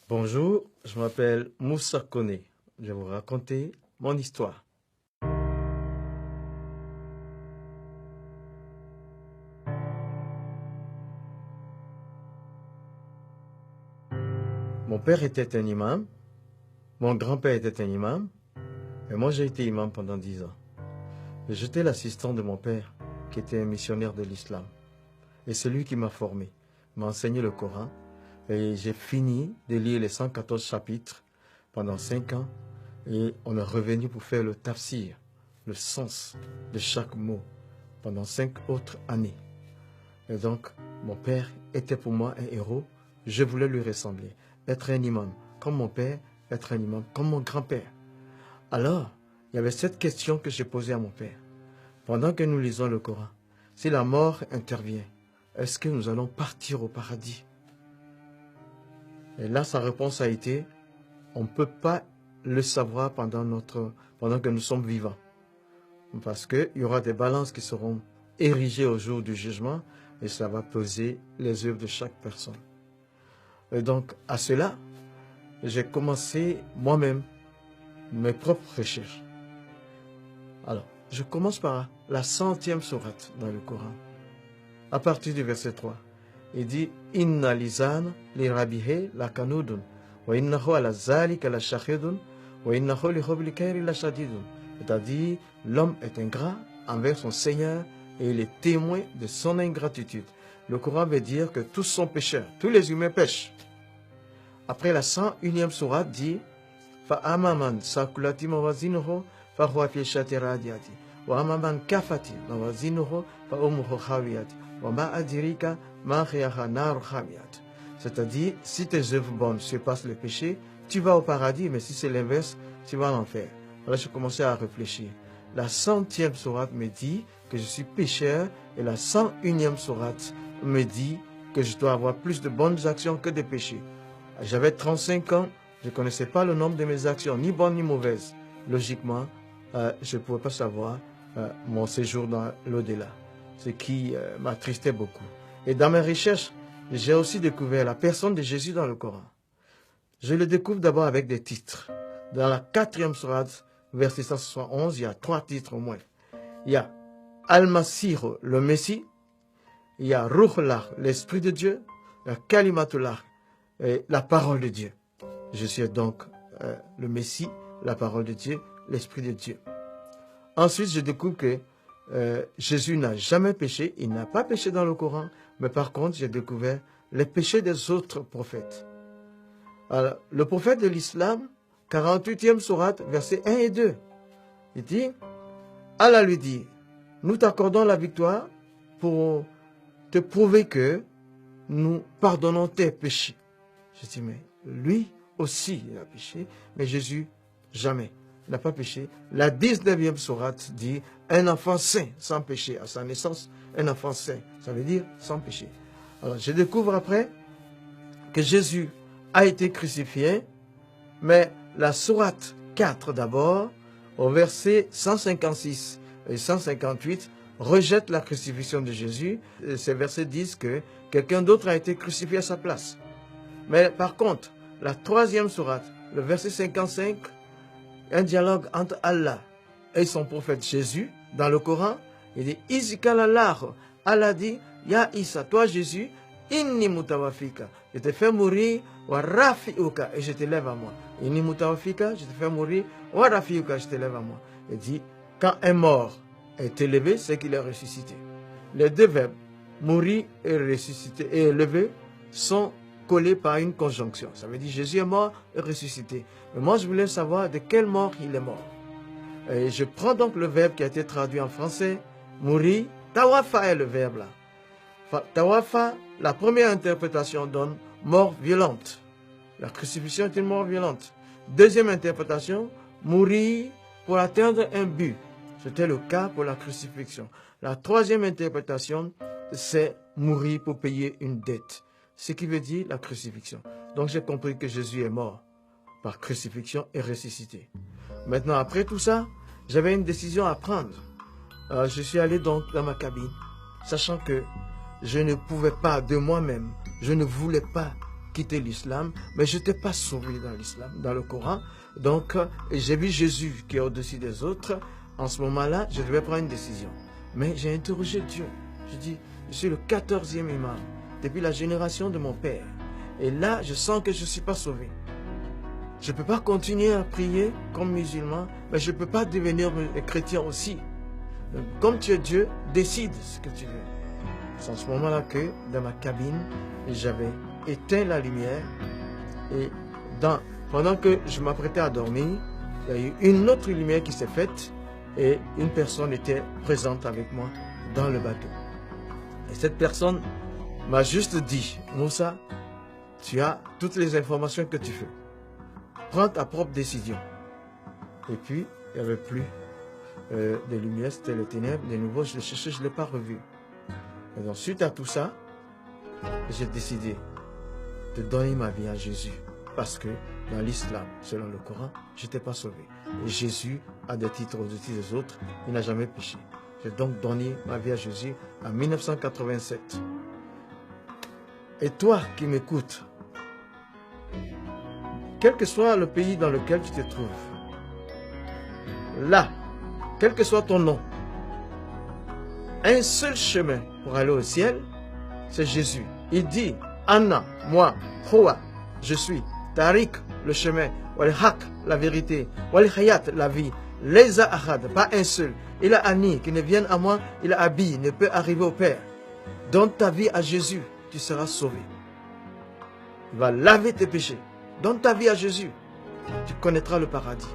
Bonjour, je m'appelle Moussa Kone. Je vais vous raconter mon histoire. Mon père était un imam, mon grand-père était un imam, et moi j'ai été imam pendant 10 ans. Et j'étais l'assistant de mon père, qui était un missionnaire de l'islam. Et c'est lui qui m'a formé, m'a enseigné le Coran, et j'ai fini de lire les 114 chapitres pendant 5 ans, et on est revenu pour faire le tafsir, le sens de chaque mot, pendant 5 autres années. Et donc, mon père était pour moi un héros, je voulais lui ressembler, être un imam comme mon père, être un imam comme mon grand-père. Alors, il y avait cette question que j'ai posée à mon père. Pendant que nous lisons le Coran, si la mort intervient, est-ce que nous allons partir au paradis? Et là, sa réponse a été, on ne peut pas le savoir pendant que nous sommes vivants. Parce qu'il y aura des balances qui seront érigées au jour du jugement et ça va peser les œuvres de chaque personne. Et donc, à cela, j'ai commencé moi-même mes propres recherches. Alors, je commence par la 100e sourate dans le Coran. À partir du verset 3, il dit « Inna lisan li rabihe la kanudun, wa innahu ala zalika la shahidun, wa innahu li hubli khairi la shadidun. » C'est-à-dire, l'homme est ingrat envers son Seigneur et il est témoin de son ingratitude. Le Coran veut dire que tous sont pécheurs, tous les humains pêchent. Après la 101e sourate dit « Fa'amaman sakulati mawazinuhu fahuwa fi shati radiyati, wa amaman kafati mawazinuhu fa'umuhu khawiyati, wa ma adirika ma khiyaha nar khawiyati. » C'est-à-dire, si tes œuvres bonnes surpassent le péché, tu vas au paradis, mais si c'est l'inverse, tu vas en enfer. Alors je commençais à réfléchir. La 100e sourate me dit que je suis pécheur et la 101e sourate me dit que je dois avoir plus de bonnes actions que de péchés. J'avais 35 ans, je ne connaissais pas le nombre de mes actions, ni bonnes ni mauvaises. Logiquement, je ne pouvais pas savoir mon séjour dans l'au-delà, ce qui m'attristait beaucoup. Et dans mes recherches, j'ai aussi découvert la personne de Jésus dans le Coran. Je le découvre d'abord avec des titres. Dans la 4e sourate, verset 171, il y a 3 titres au moins. Il y a Al-Masih, le Messie. Il y a Ruhullah, l'Esprit de Dieu. Il y a Kalimatullah, la parole de Dieu. Je suis donc le Messie, la parole de Dieu, l'Esprit de Dieu. Ensuite, je découvre que Jésus n'a jamais péché. Il n'a pas péché dans le Coran. Mais par contre, j'ai découvert les péchés des autres prophètes. Alors, le prophète de l'islam, 48e sourate, versets 1 et 2. Il dit, Allah lui dit, nous t'accordons la victoire pour te prouver que nous pardonnons tes péchés. Je dis, mais lui aussi, il a péché, mais Jésus, jamais. Il n'a pas péché. La 19e sourate dit, un enfant saint, sans péché, à sa naissance, un enfant saint. Ça veut dire sans péché. Alors, je découvre après que Jésus a été crucifié, mais la sourate 4 d'abord, au verset 156 et 158, rejette la crucifixion de Jésus. Ces versets disent que quelqu'un d'autre a été crucifié à sa place. Mais par contre, la 3e sourate, le verset 55, un dialogue entre Allah et son prophète Jésus, dans le Coran, il dit, Izikal Allah, Allah dit, Ya Isa, toi Jésus, Inni mutawafika, je te fais mourir, wa rafiuka, et je te lève à moi. Inni mutawafika, je te fais mourir, wa rafiuka, je te lève à moi. Il dit, quand un mort est élevé, c'est qu'il est ressuscité. Les deux verbes, mourir et ressusciter et élever, sont collés par une conjonction. Ça veut dire Jésus est mort et ressuscité. Mais moi, je voulais savoir de quelle mort il est mort. Et je prends donc le verbe qui a été traduit en français, mourir. Tawafa est le verbe là. Tawafa, la première interprétation donne mort violente. La crucifixion est une mort violente. Deuxième interprétation, mourir pour atteindre un but. C'était le cas pour la crucifixion. La troisième interprétation, c'est mourir pour payer une dette. Ce qui veut dire la crucifixion. Donc j'ai compris que Jésus est mort par crucifixion et ressuscité. Maintenant, après tout ça, j'avais une décision à prendre. Alors, je suis allé donc dans ma cabine, sachant que je ne pouvais pas de moi-même, je ne voulais pas quitter l'islam, mais je n'étais pas sauvé dans l'islam, dans le Coran. Donc, j'ai vu Jésus qui est au-dessus des autres. En ce moment-là, je devais prendre une décision. Mais j'ai interrogé Dieu. Je dis, je suis le 14e imam, depuis la génération de mon père. Et là, je sens que je ne suis pas sauvé. Je ne peux pas continuer à prier comme musulman, mais je ne peux pas devenir chrétien aussi. Donc, comme tu es Dieu, décide ce que tu veux. C'est en ce moment-là que, dans ma cabine, j'avais éteint la lumière. Et pendant que je m'apprêtais à dormir, il y a eu une autre lumière qui s'est faite et une personne était présente avec moi dans le bateau. Et cette personne m'a juste dit, Moussa, tu as toutes les informations que tu veux. Prends ta propre décision. Et puis, il n'y avait plus de lumière, c'était les ténèbres. De nouveau, je l'ai cherché, je ne l'ai pas revu. Et donc, suite à tout ça, j'ai décidé de donner ma vie à Jésus. Parce que dans l'islam, selon le Coran, je n'étais pas sauvé. Et Jésus a des titres au-dessus des autres. Il n'a jamais péché. J'ai donc donné ma vie à Jésus en 1987. Et toi qui m'écoutes, quel que soit le pays dans lequel tu te trouves, là, quel que soit ton nom, un seul chemin pour aller au ciel, c'est Jésus. Il dit, Anna, moi, Hoa, je suis, Tariq, le chemin, Wal Haq, la vérité, Wal Hayat, la vie, Leza Ahad, pas un seul. Il a Ani, qui ne vienne à moi, il a Abi, ne peut arriver au Père. Donne ta vie à Jésus, tu seras sauvé. Il va laver tes péchés. Donne ta vie à Jésus, tu connaîtras le paradis.